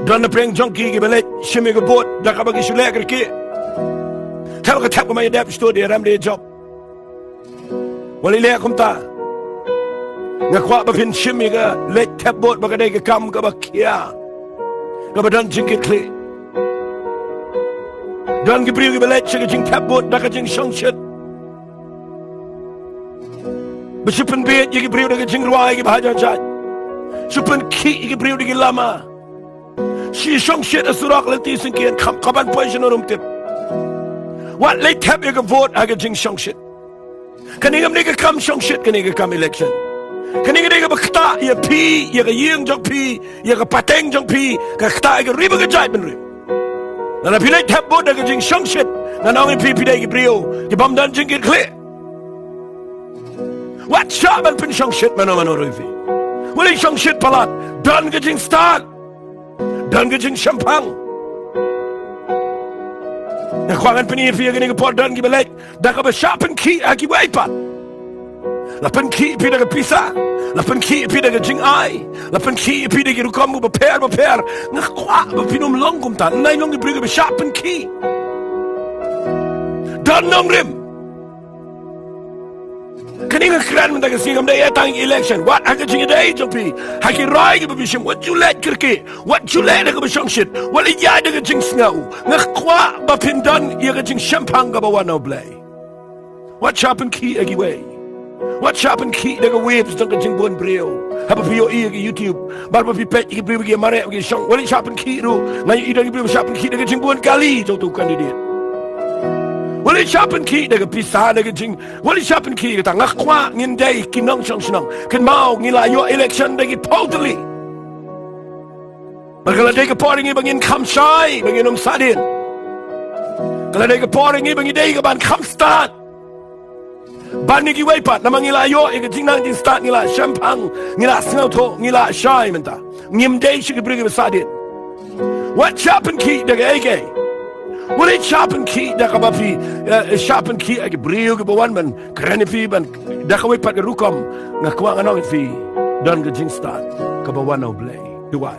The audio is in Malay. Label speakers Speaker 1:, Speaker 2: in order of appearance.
Speaker 1: Dan na preng jongki ki belet shimi ko bot da ka bagi shule kerki. Tell ka tap ko may dep sto de ram de job. Wali le kum ta. Nga kwa ba phin shimi ka let tap bot ba ka dai ka kam ka ba kia. Ka ba dan jingkit khlieh. Dan ki priu ki belet shika jing tap bot da ka jingshongshit. Besipen bet ki priu da ka jing ruai ki bahaja jat. Sipen ki ki priu ki lama. Jingshongshit asurak lenti singkian kaban poison orum tip. What late tap you can vote aga jingshongshit. Kaningam nigga come shongshit kaniga come election. Kaniga nigga bakta ya pi ya ka ying jong pi ya ka pateng jong pi ka kta ga riba ga jai ben rim. Na pi late tap vote aga jingshongshit na nong pi dai ki brio ki bam dan jingkit khlieh. What shaban pin shongshit mano rufi. Wali shongshit palat dan ga jing start. Dan ke jing champang. Na kwangan peni fi ga ni ko dan ki belek da ka ba sharpen ki aki waipat. La pen ki pi da ka pisa. La pen ki pi da ka jing ai. La pen ki pi da ki rukom ba per. Na kwa ba pinum longum ta nai long ki briga ba sharpen ki. Dan nong rim. Kaninga kran man daga singam day atang election. What haka jinga day jumpi? Haki rai ki babishim. What you let kirki? What you let daga bashongshit? What iya daga jing sngaw? Ngakwa ba pindan iya jing champang ka ba wano blay? What sharpen ki agi way? What sharpen ki daga waves daga jing buon brio? Haba piyo iya ki YouTube. Barba pi pet ki brio ki mare ki shong. What sharpen ki ru? Ngayon ida ki brio sharpen ki daga jing buon gali jauh candidate. Wali sharpen ki daga pisa daga jing. Wali sharpen ki kata ngakwa ngin day kinong shong ken mau ngila yo election dagi totally. Kalau day ka poring ibangin kam shai bangin sadin. Kalau day ka poring ibangin day ka ban kam start. Ban ni ki waipat namang ngila yo ika jing nang jing start ngila champang ngila sngaw to ngila shai menta. Ngim day shi ki bring sadin. What sharpen ki daga AK? Wala sharpen ki da ka ba pi sharpen ki ag brio ke bawan man krani pi ban da ka pat rukom na kwa anong fi dan ga jing start ka bawan no blay duai